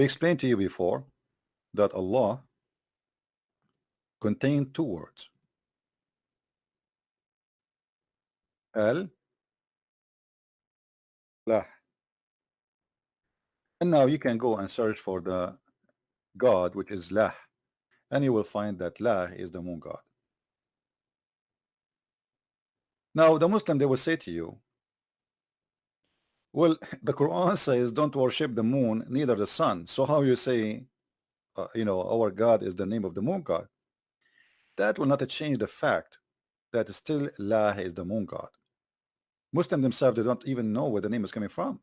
We explained to you before that Allah contained two words, Al-Lah. And now you can go and search for the God, which is Lah, and you will find that Lah is the moon god. Now the Muslim, they will say to you, well, the Quran says don't worship the moon, neither the sun. So how you say, our God is the name of the moon god? That will not change the fact that still Lah is the moon god. Muslims themselves, they don't even know where the name is coming from,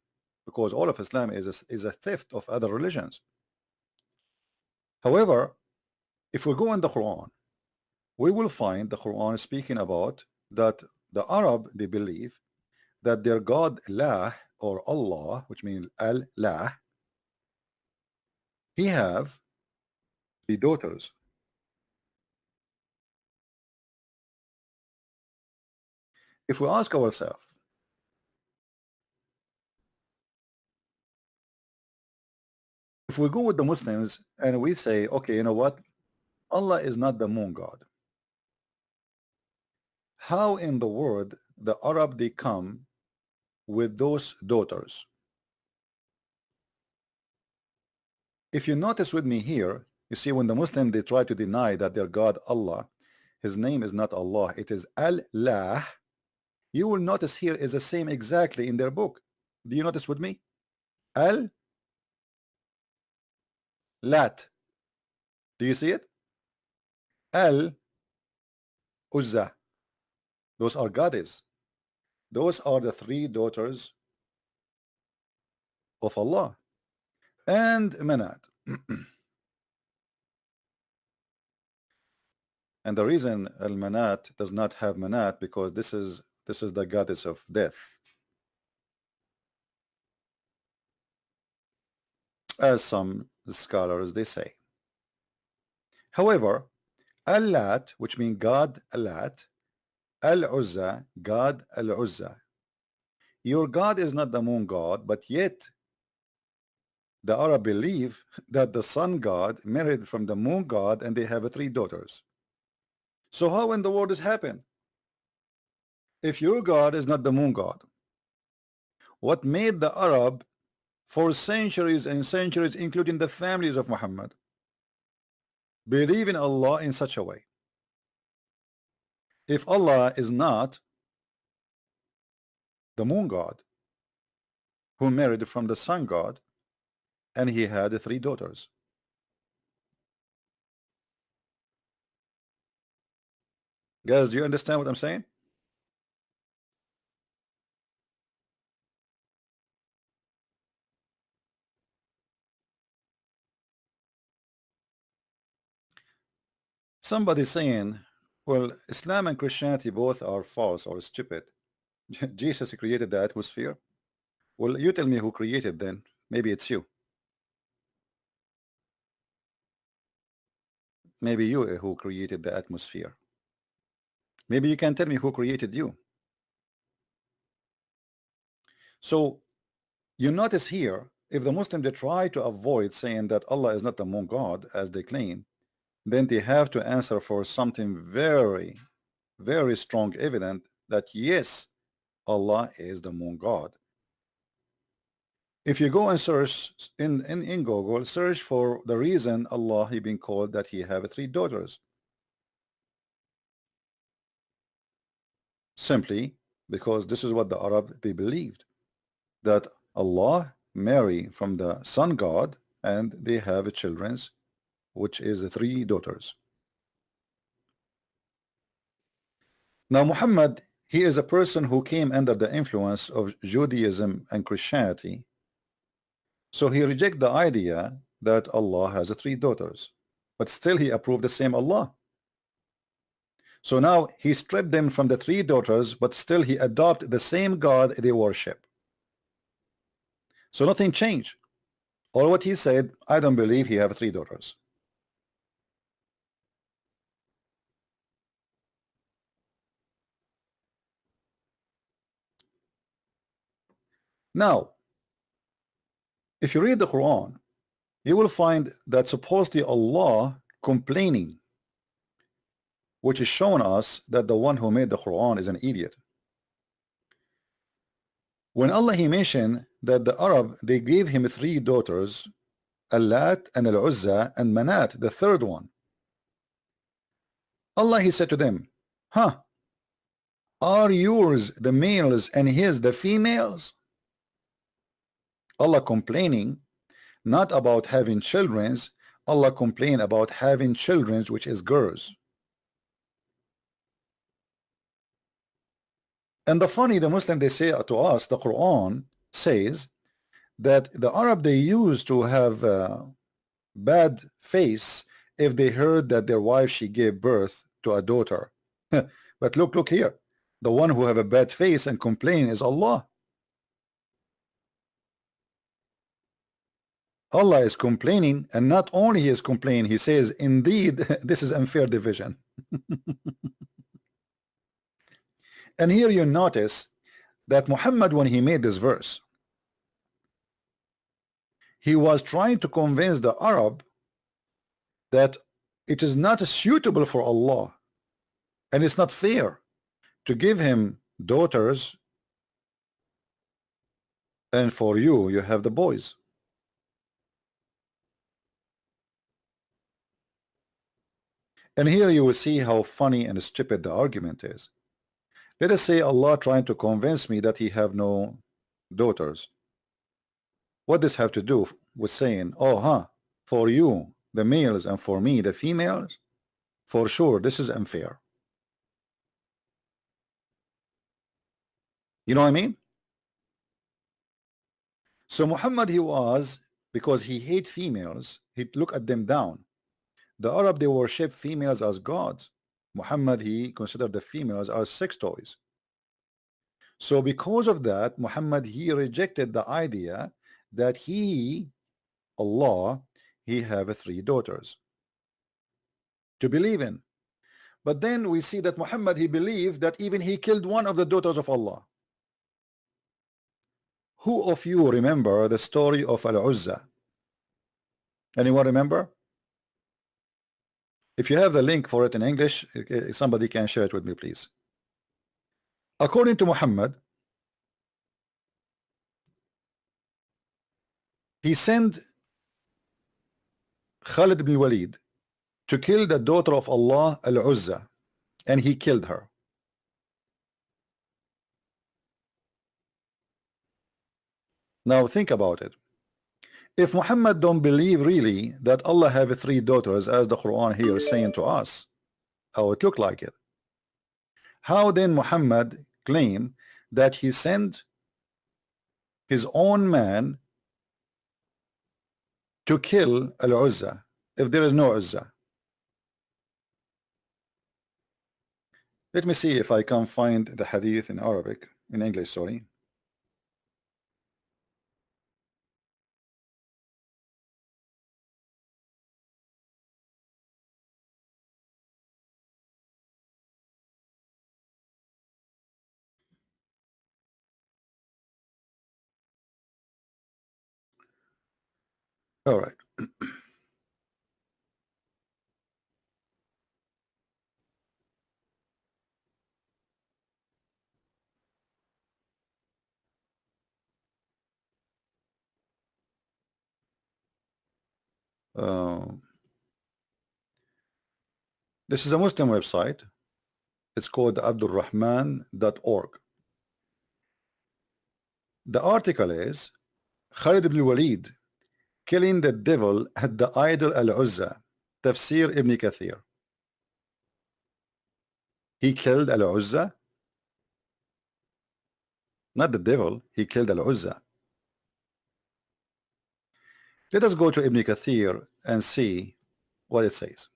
because all of Islam is a theft of other religions. However, if we go in the Quran, we will find the Quran speaking about that the Arab, they believe that their God Lah, or Allah, which means Al-Lah, he have the daughters. If we ask ourselves, if we go with the Muslims and we say, okay, you know what, Allah is not the moon god, how in the world the Arab they come with those daughters? If you notice with me here, you see when the Muslim they try to deny that their God Allah, his name is not Allah, it is Al-Lah, you will notice here is the same exactly in their book. Do you notice with me? Al-Lat. Do you see it? Al-Uzza. Those are goddesses. Those are the three daughters of Allah. And Manat. And the reason Al-Manat does not have Manat, because this is the goddess of death, as some scholars they say. However, Al-Lat, which means God Al-Lat, Al-Uzza, God Al-Uzza. Your God is not the moon god, but yet the Arab believe that the sun god married from the moon god and they have three daughters. So how in the world this happened? If your God is not the moon god, what made the Arab for centuries and centuries, including the families of Muhammad, believe in Allah in such a way? If Allah is not the moon god who married from the sun god and he had three daughters. Guys, do you understand what I'm saying? Somebody saying, well, Islam and Christianity both are false or stupid. Jesus created the atmosphere. Well, you tell me who created then. Maybe it's you. Maybe you who created the atmosphere. Maybe you can tell me who created you. So you notice here, if the Muslims they try to avoid saying that Allah is not the moon god as they claim, then they have to answer for something very, very strong evidence that yes, Allah is the moon god. If you go and search in Google, search for the reason Allah he been called that he have three daughters. Simply because this is what the Arab they believed, that Allah marry from the sun god and they have children, which is three daughters. Now Muhammad, he is a person who came under the influence of Judaism and Christianity, so he rejected the idea that Allah has three daughters, but still he approved the same Allah. So now he stripped them from the three daughters, but still he adopted the same God they worship. So nothing changed. All what he said, I don't believe he have three daughters. Now, if you read the Quran, you will find that supposedly Allah complaining, which is showing us that the one who made the Quran is an idiot. When Allah he mentioned that the Arab, they gave him 3 daughters, Allat and Al-Uzza and Manat, the third one. Allah he said to them, huh, are yours the males and his the females? Allah complaining not about having children's, Allah complain about having children's, which is girls. And the funny, the Muslim, they say to us, the Quran says that the Arab, they used to have a bad face if they heard that their wife, she gave birth to a daughter. But look here, the one who have a bad face and complain is Allah. Allah is complaining, and not only he is complaining, he says, indeed, this is unfair division. And here you notice that Muhammad, when he made this verse, he was trying to convince the Arab that it is not suitable for Allah and it's not fair to give him daughters, and for you, you have the boys. And here you will see how funny and stupid the argument is. Let us say Allah trying to convince me that he have no daughters. What does have to do with saying, oh, for you, the males, and for me, the females? For sure, this is unfair. You know what I mean? So Muhammad, he was, because he hate females, he look at them down. The Arab, they worship females as gods. Muhammad, he considered the females as sex toys. So because of that, Muhammad, he rejected the idea that he, Allah, he have 3 daughters to believe in. But then we see that Muhammad, he believed that even he killed one of the daughters of Allah. Who of you remember the story of Al-Uzza? Anyone remember? If you have the link for it in English, somebody can share it with me, please. According to Muhammad, he sent Khalid bin Walid to kill the daughter of Allah, Al-Uzza, and he killed her. Now think about it. If Muhammad don't believe really that Allah have 3 daughters, as the Quran here is saying to us, how it look like it, how then Muhammad claim that he sent his own man to kill Al-Uzza if there is no Uzza? Let me see if I can find the hadith in Arabic, in English, sorry. All right. This is a Muslim website. It's called abdulrahman.org. The article is Khalid ibn Walid killing the devil at the idol Al-Uzza, Tafsir Ibn Kathir. He killed Al-Uzza? Not the devil, he killed Al-Uzza. Let us go to Ibn Kathir and see what it says.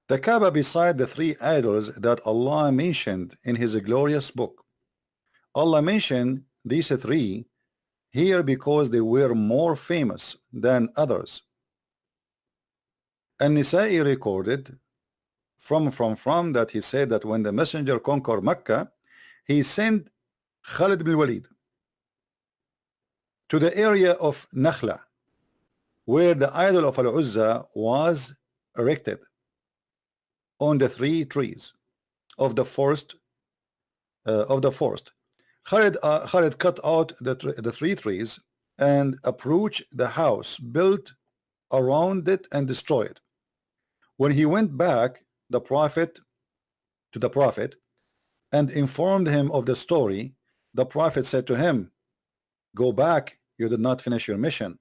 The Kaaba beside the 3 idols that Allah mentioned in his glorious book. Allah mentioned these 3 here because they were more famous than others. And Nisa'i recorded from that he said that when the messenger conquered Mecca, he sent Khalid bin Walid to the area of Nakhla, where the idol of Al-Uzza was erected on the 3 trees of the forest. Khalid cut out the 3 trees and approached the house built around it and destroyed it. When he went back to the prophet and informed him of the story, the prophet said to him, "Go back, you did not finish your mission."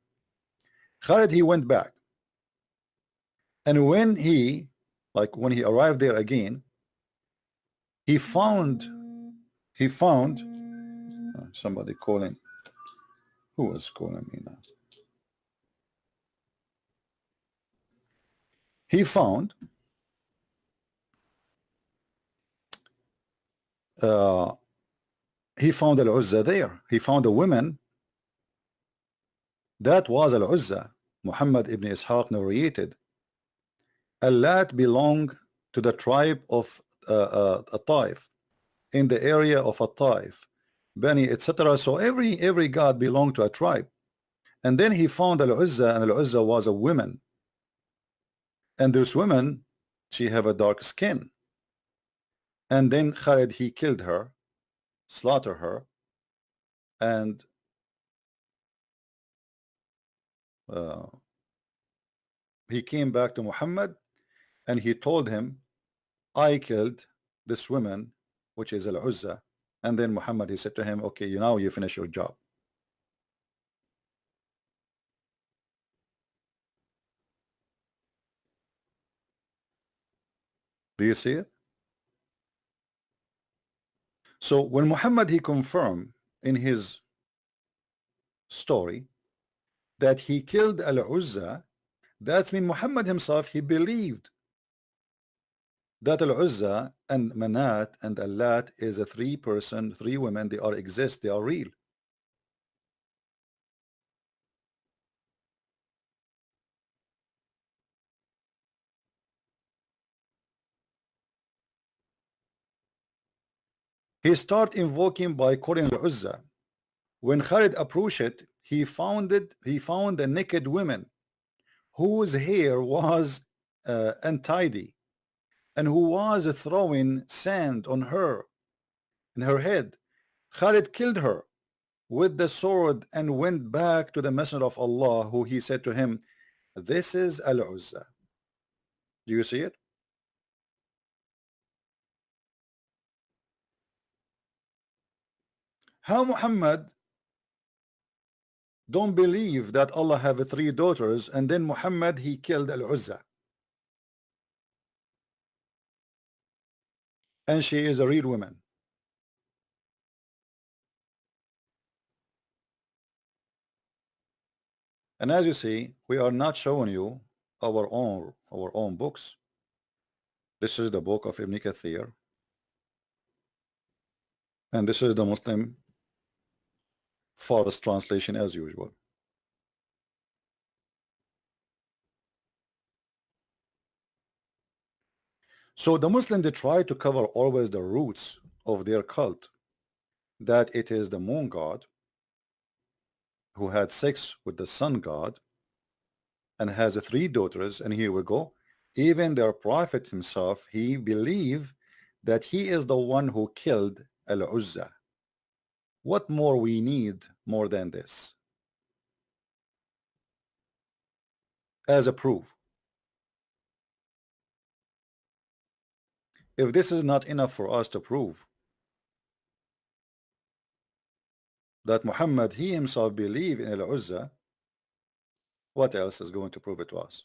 Khalid, he went back, and when he arrived there again, he found somebody calling. Who was calling me now? He found Al-Uzza there. He found a woman. That was Al-Uzza. Muhammad ibn Ishaq narrated. Al-Lat belonged to the tribe of At-Taif, in the area of At-Taif, Bani, etc. So every god belonged to a tribe. And then he found Al-Uzza, and Al-Uzza was a woman. And this woman, she have a dark skin. And then Khalid, he killed her, slaughtered her, and he came back to Muhammad and he told him, I killed this woman, which is Al-Uzza. And then Muhammad, he said to him, okay, now you finish your job. Do you see it? So when Muhammad, he confirmed in his story that he killed Al-Uzza, that's mean Muhammad himself, he believed that Al-Uzza and Manat and Al-Lat is a 3 women, they exist, they are real. He started invoking by calling Al-Uzza. When Khalid approached it, he found a naked woman whose hair was untidy and who was throwing sand on her in her head. Khalid killed her with the sword and went back to the Messenger of Allah, who he said to him, this is Al-Uzza. Do you see it? How Muhammad don't believe that Allah have 3 daughters, and then Muhammad, he killed Al-Uzza, and she is a real woman. And as you see, we are not showing you our own books. This is the book of Ibn Kathir, and this is the Muslim Forest translation as usual. So the Muslim, they try to cover always the roots of their cult, that it is the moon god who had sex with the sun god and has 3 daughters. And here we go, even their prophet himself, he believed that he is the one who killed Al-Uzza. What more we need more than this as a proof? If this is not enough for us to prove that Muhammad, he himself believed in Al-Uzza, what else is going to prove it to us?